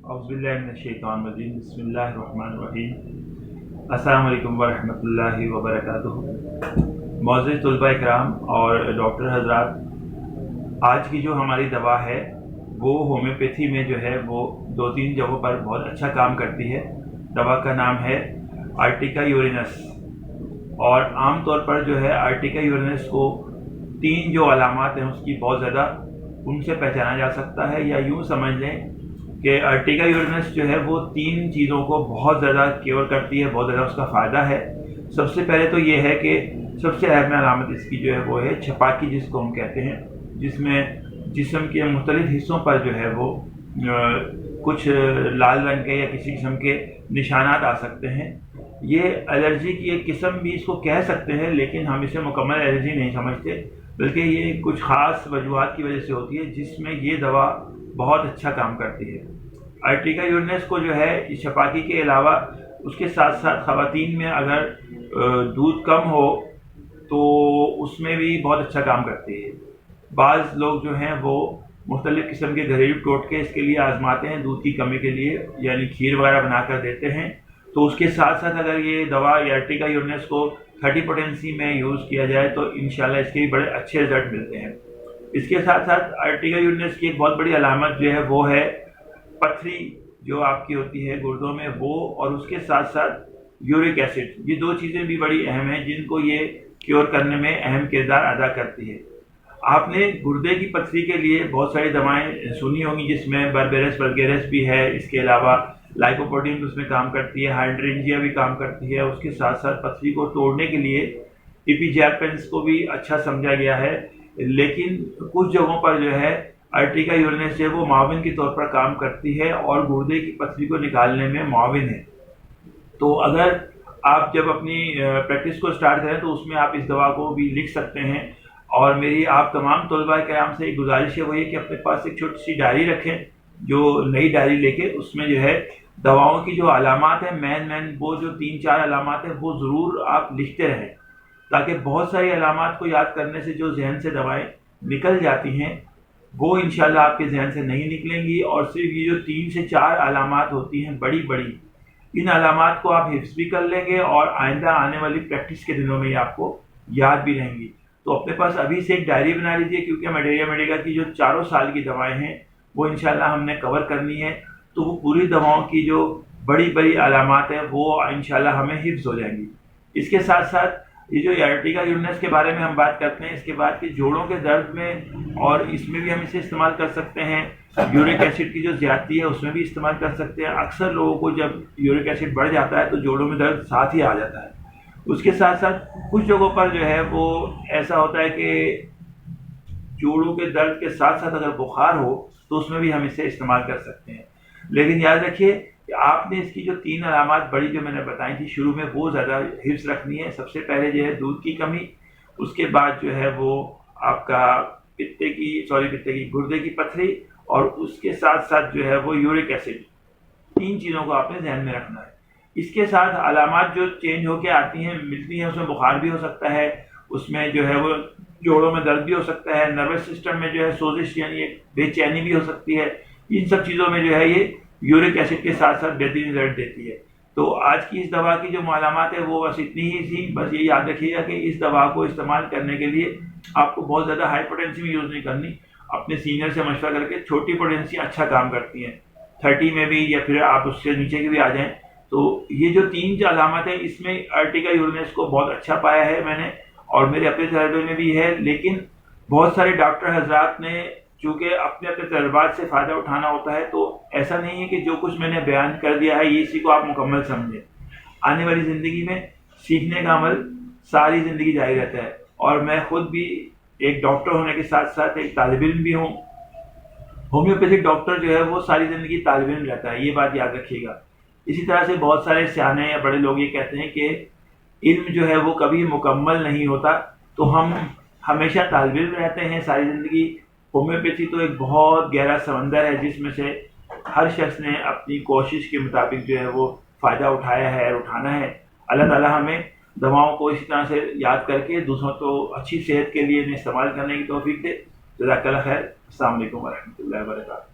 औज़ुबिल्लाहिमिनश्शैतानिर्रजीम बिस्मिल्लाहिर्रहमानिर्रहीम। अस्सलामु अलैकुम वरहमतुल्लाहि वबरकातुहू। मौज़ूद तुलबा इकराम और डॉक्टर हज़रात, आज की जो हमारी दवा है वो होम्योपैथी में जो है वो 2-3 जगहों पर बहुत अच्छा काम करती है। दवा का नाम है आर्टिका यूरिनस, और आम तौर पर जो है आर्टिका यूरिनस को 3 जो अलामात हैं उसकी बहुत ज़्यादा उनसे पहचाना जा सकता है, या यूँ समझ लें कि आर्टिका यूरिनस जो है वो 3 चीज़ों को बहुत ज़्यादा क्योर करती है, बहुत ज़्यादा उसका फ़ायदा है। सबसे पहले तो ये है कि सबसे अहम अलामत इसकी जो है वो है छपाकी, जिसको हम कहते हैं, जिसमें जिस्म के मुख्तलिफ हिस्सों पर जो है वो कुछ लाल रंग के या किसी किस्म के निशानात आ सकते हैं। ये एलर्जी की एक किस्म भी इसको कह सकते हैं, लेकिन हम इसे मुकम्मल एलर्जी नहीं समझते, बल्कि ये कुछ ख़ास वजूहात की वजह से होती है, जिसमें ये दवा बहुत अच्छा काम करती है। आर्टिका यूरिनस को जो है इस छपाकी के अलावा उसके साथ साथ ख़वातीन में अगर दूध कम हो तो उसमें भी बहुत अच्छा काम करती है। बाज़ लोग जो हैं वो मुख्तलिफ़ किस्म के घरेलू टोटके इसके लिए आजमाते हैं दूध की कमी के लिए, यानी खीर वगैरह बना कर देते हैं। तो उसके साथ साथ अगर ये दवा आर्टिका यूरिनस को 30 पोटेंसी में यूज़ किया जाए तो इंशाल्लाह इसके भी बड़े अच्छे रिजल्ट मिलते हैं। इसके साथ साथ आर्टिका यूरिनस की एक बहुत बड़ी अलामत जो है वो है पथरी जो आपकी होती है गुर्दों में, वो, और उसके साथ साथ यूरिक एसिड। ये 2 चीज़ें भी बड़ी अहम हैं जिनको ये क्योर करने में अहम किरदार अदा करती है। आपने गुर्दे की पथरी के लिए बहुत सारी दवाएं सुनी होंगी, जिसमें बर्बेरस वल्गेरस भी है, इसके अलावा लाइकोपोडिन उसमें काम करती है, हाइड्रेंजिया भी काम करती है। उसके साथ साथ पथरी को तोड़ने के लिए इपिज़ापेंस को भी अच्छा समझा गया है, लेकिन कुछ जगहों पर जो है आर्टिका यूरिनस जो है वो मुआविन के तौर पर काम करती है और गुर्दे की पथरी को निकालने में मुआविन है। तो अगर आप जब अपनी प्रैक्टिस को स्टार्ट करें तो उसमें आप इस दवा को भी लिख सकते हैं। और मेरी आप तमाम तलबा कराम से एक गुजारिश है, वो ये कि अपने पास एक छोटी सी डायरी रखें, जो नई डायरी लेके उसमें जो है दवाओं की जो अलामात है मैन वो जो 3-4 अलामात है वो ज़रूर आप लिखते रहें, ताकि बहुत सारी अलामात को याद करने से जो जहन से दवाएं निकल जाती हैं वो इंशाल्लाह आपके जहन से नहीं निकलेंगी। और सिर्फ ये जो 3 से 4 अलामात होती हैं बड़ी बड़ी, इन अलामात को आप हिफ्ज़ भी कर लेंगे और आइंदा आने वाली प्रैक्टिस के दिनों में ये आपको याद भी रहेंगी। तो अपने पास अभी से एक डायरी बना लीजिए, क्योंकि मलेरिया मेडिका की जो 4 साल की दवाएं हैं वो इंशाल्लाह हमने कवर करनी है। तो वो पूरी दवाओं की जो बड़ी बड़ी अलामात हैं वो इंशाल्लाह हमें हिफ्ज़ हो जाएंगी। इसके साथ साथ ये जो आर्टिका यूरिनस के बारे में हम बात करते हैं, इसके बाद के जोड़ों के दर्द में, और इसमें भी हम इसे इस्तेमाल कर सकते हैं। यूरिक एसिड की जो ज़्यादती है उसमें भी इस्तेमाल कर सकते हैं। अक्सर लोगों को जब यूरिक एसिड बढ़ जाता है तो जोड़ों में दर्द साथ ही आ जाता है। उसके साथ साथ कुछ जगहों पर जो है वो ऐसा होता है कि जोड़ों के दर्द के साथ साथ अगर बुखार हो तो उसमें भी हम इसे इस्तेमाल कर सकते हैं। लेकिन याद रखिए कि आपने इसकी जो 3 अलामात बड़ी जो मैंने बताई थी शुरू में वो ज़्यादा हिफ्ज़ रखनी है। सबसे पहले जो है दूध की कमी, उसके बाद जो है वो आपका गुर्दे की पथरी, और उसके साथ साथ जो है वो यूरिक एसिड। 3 चीज़ों को आपने ध्यान में रखना है। इसके साथ अलामात जो चेंज होकर आती हैं मिलती हैं, उसमें बुखार भी हो सकता है, उसमें जो है वो जोड़ों में दर्द भी हो सकता है, नर्वस सिस्टम में जो है सोजिश यानी एक बेचैनी भी हो सकती है। इन सब चीज़ों में जो है ये यूरिक एसिड के साथ साथ बेहतरीन रिजल्ट देती है। तो आज की इस दवा की जो मालूमात है वो बस इतनी ही थी। बस ये याद रखिएगा कि इस दवा को इस्तेमाल करने के लिए आपको बहुत ज़्यादा हाई पोटेंसी में यूज़ नहीं करनी। अपने सीनियर से मशवरा करके छोटी पोटेंसी अच्छा काम करती हैं, 30 में भी, या फिर आप उससे नीचे की भी आ जाएँ। तो ये जो 3 जो अलामत है इसमें आर्टिका यूरिनस को बहुत अच्छा पाया है मैंने, और मेरे अपने तजर्बे में भी है। लेकिन बहुत सारे डॉक्टर हजरात ने चूँकि अपने अपने तजर्बात से फ़ायदा उठाना होता है, तो ऐसा नहीं है कि जो कुछ मैंने बयान कर दिया है ये इसी को आप मुकम्मल समझें। आने वाली ज़िंदगी में सीखने का अमल सारी ज़िंदगी जारी रहता है, और मैं ख़ुद भी एक डॉक्टर होने के साथ साथ एक तालिब इल्म भी हूँ। होम्योपैथिक डॉक्टर जो है वो सारी ज़िंदगी तालिब इल्म रहता है, ये बात याद रखिएगा। इसी तरह से बहुत सारे सियाने या बड़े लोग ये कहते हैं कि इल्म जो है वो कभी मुकम्मल नहीं होता, तो हम हमेशा तालिब इल्म रहते हैं सारी ज़िंदगी। होम्योपैथी तो एक बहुत गहरा समंदर है जिसमें से हर शख्स ने अपनी कोशिश के मुताबिक जो है वो फ़ायदा उठाया है और उठाना है। अल्लाह ताला हमें दवाओं को इसी तरह से याद करके दूसरों को अच्छी सेहत के लिए इस्तेमाल करने की तौफीक दे। जज़ाकल्लाह खैर। अस्सलाम वालेकुम वरहमतुल्लाहि वबरकातुहू।